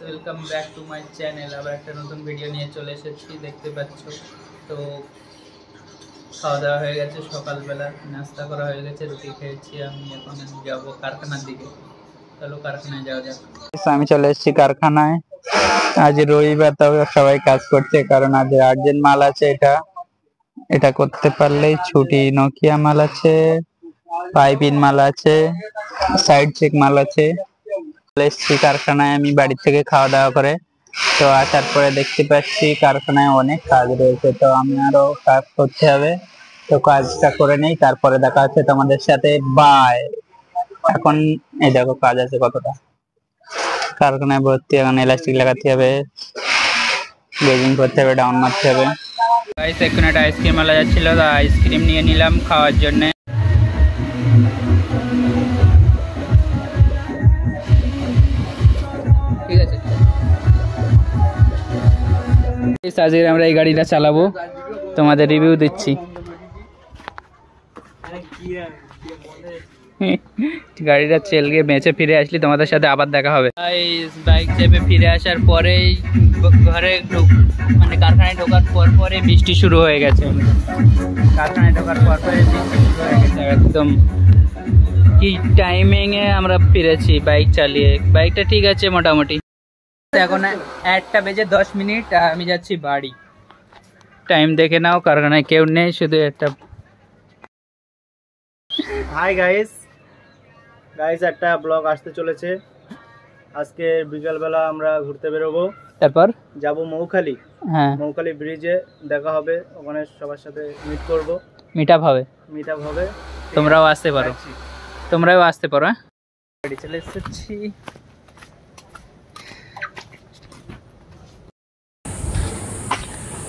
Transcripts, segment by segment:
Welcome back to my channel. আবার একটা নতুন ভিডিও নিয়ে চলে এসেছি, দেখতে পাচ্ছ। তো খাওয়া দাওয়া হয়ে গেছে, সকালবেলা নাস্তা করা হয়ে গেছে, রুটি খেয়েছি। আমি এখন যাবো কারখানার দিকে। চলো কারখানায় যাওয়া যাক। আমি চলে এসেছি কারখানায়। আজ রবিবার, তবে সবাই কাজ করছে কারণ আজ আর্জেন্ট মাল আছে। এটা করতে পারলেই ছুটি। নোকিয়া মাল আছে, পাইপিন মাল আছে, সাইড চেক মাল আছে। চলে এসেছি কারখানায় আমি বাড়ি থেকে খাওয়া দাওয়া করে। তো আসার পরে দেখতে পাচ্ছি কারখানায় অনেক কাজ রয়েছে, তো আমি আরো কাজ করতে হবে। তো কাজটা করে নেই, তারপরে দেখা হচ্ছে তোমাদের সাথে। বাই। এখন এই দেখো কাজ আছে কতটা। কারখানায় ভর্তি, এখন এলাস্টিক লাগাতে হবে, বেজিং করতে হবে, ডাউন মারতে হবে। গাইস এখন একটা আইসক্রিম আলা যাচ্ছিল, তো আইসক্রিম নিয়ে নিলাম খাওয়ার জন্য। ঠিক আছে, আজকে আমরা এই গাড়িটা চালাবো, তোমাদের রিভিউ দিচ্ছি। গাড়িটা চেল গিয়ে বেঁচে ফিরে আসলি তোমাদের সাথে আবার দেখা হবে। বাইক চেপে ফিরে আসার পরেই ঘরে মানে কারখানায় ঢোকার পরে বৃষ্টি শুরু হয়ে গেছে। কারখানায় ঢোকার পরে বৃষ্টি শুরু হয়ে গেছে একদম। কি টাইমিংয়ে আমরা ফিরেছি বাইক চালিয়ে। বাইকটা ঠিক আছে মোটামুটি। এখন 1টা বেজে 10 মিনিট, আমি যাচ্ছি বাড়ি। টাইম দেখে নাও, কারখানায় কেউ নেই, শুধু একটা। হাই গাইস, একটা ব্লগ আসতে চলেছে। আজকে বিকালবেলা আমরা ঘুরতে বেরোবো, তারপর যাব মৌখালি। হ্যাঁ, মৌখালি ব্রিজে দেখা হবে, ওখানে সবার সাথে মিট করব, মিট আপ হবে। তোমরাও আসতে পারো, হ্যাঁ। গাড়ি চলে এসেছি।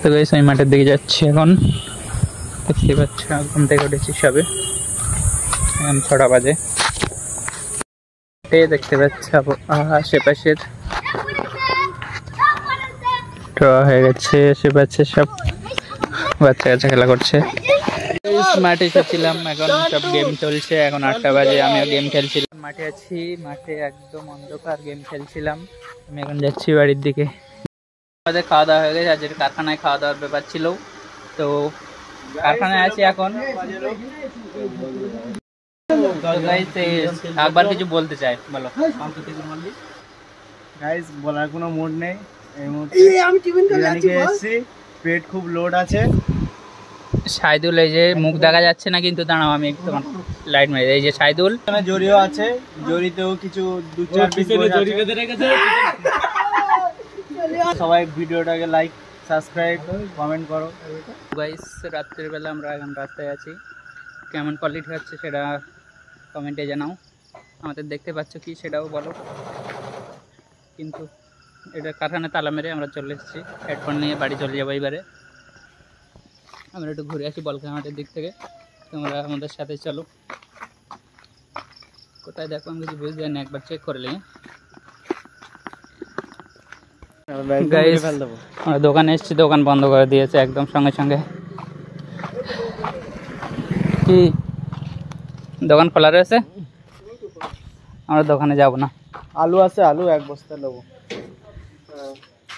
তো গাইস আমি মাঠের দিকে যাচ্ছি এখন। দেখতে পাচ্ছ ঘুম থেকে উঠেছি সবে, এখন 6টা বাজে। দেখতে পাচ্ছ আশেপাশের হয়ে গেছে, আশেপাশে সব বাচ্চা কাচ্চা খেলা করছে। মাঠে এসেছিলাম, এখন সব গেম চলছে। এখন 8টা বাজে, আমিও গেম খেলছিলাম। মাঠে আছি, মাঠে একদম অন্ধকার, গেম খেলছিলাম। আমি এখন যাচ্ছি বাড়ির দিকে। আমাদের খাওয়া দাওয়া হয়ে গেছে, আজকের কারখানায় খাওয়া দাওয়ার ব্যাপার ছিল, তো কারখানায় আছি এখন। একবার কিছু বলতে চাই, বলো। গাইস বলার কোনো মুড নেই এই মুহূর্তে। এসেছি, পেট খুব লোড আছে। সাইদুল, এই যে মুখ দেখা যাচ্ছে না কিন্তু, দাঁড়াও আমি একটু লাইট মারি। এই যে সাইদুল, জরিও আছে, জরিতেও কিছু 2-4 পিস জরি বেঁধে রেখেছে। সবাই ভিডিওটাকে লাইক, সাবস্ক্রাইব, কমেন্ট করো। গাইস রাত্রের বেলা আমরা এখন রাস্তায় আছি, কেমন কোয়ালিটি হচ্ছে সেটা কমেন্টে জানাও। আমাদের দেখতে পাচ্ছ কি সেটাও বলো। কিন্তু এটা কারখানায় তালা মেরে আমরা চলে এসেছি, হেডফোন নিয়ে বাড়ি চলে যাবো। এবারে আমরা একটু ঘুরে আসি বলকা মাঠের দিক থেকে, তোমরা আমাদের সাথে চলো। কোথায় দেখো আমি কিছু বুঝতে না, একবার চেক করে নিই। আমরা দোকানে এসেছি, দোকান বন্ধ করে দিয়েছে একদম সঙ্গে সঙ্গে। কি দোকান খোলা রয়েছে? আমরা দোকানে যাব না। আলু আছে, আলু 1 বস্তা নেবো।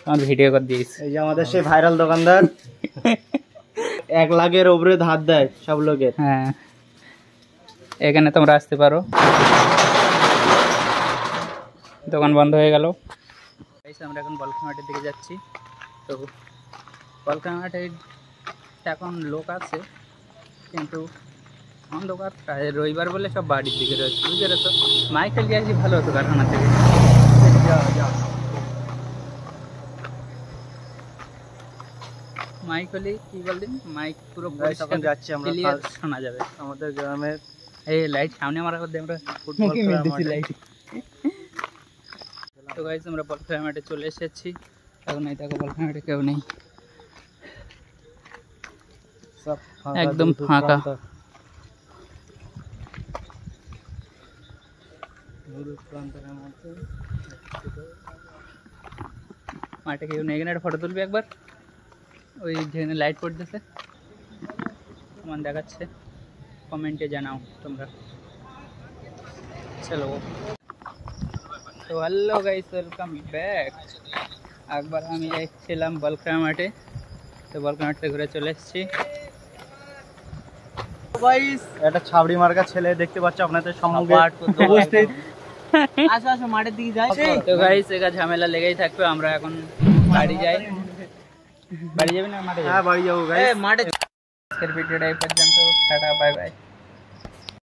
আমার ভিডিও করে দিয়েছি। এই যে আমাদের সেই ভাইরাল দোকানদার 1 লাখের উপরে ধার দেয় সব লোকের। হ্যাঁ, এখানে তোমরা আসতে পারো। দোকান বন্ধ হয়ে গেল। আমরা এখন বলকা মাঠের দিকে যাচ্ছি। তো বলকা মাঠে এখন লোক আছে, কিন্তু অন্ধকার। রবিবার বলে সব বাড়ির দিকে রয়েছে, বুঝতে পেরেছো? মাইকেল গিয়ে আসলে ভালো হতো কারখানা থেকে। মাইক হলে কি বললেন, মাইক পুরো তখন যাচ্ছি আমরা, শোনা যাবে। আমাদের গ্রামের এই লাইট সামনে মারা করতে আমরা ফুটবল খেলতেছি লাইট। তো গাইস আমরা বল খেলা মাঠে চলে এসেছি। এখন এই দেখো বল খেলা মাঠে কেউ নেই, সব একদম ফাঁকা। মাঠে কেউ নেই, এখানে একটা ফটো তুলবি একবার। ওই যেখানে লাইট পড়তেছে আমার দেখাচ্ছে, কমেন্টে জানাও তোমরা। চলো তো হ্যালো গাইস, ওয়েলকাম ব্যাক। একবার আমি যাচ্ছিলাম বলক্রা মাঠে, তো বলক্রা মাঠ থেকে ঘুরে চলে এসেছি। গাইস একটা ছাবড়ি মার্কা ছেলে দেখতে পাচ্ছ আপনাদের সম্মুখে উপস্থিত। আসো আসো মাঠের দিকে যাই। তো গাইস একা ঝামেলা লেগেই থাকবে, আমরা এখন বাড়ি যাই। বাড়ি যাবেন না মাঠে? হ্যাঁ বাড়ি যাবো গাইস। মাঠে। আজকের ভিডিওটা এই পর্যন্ত, টাটা বাই বাই।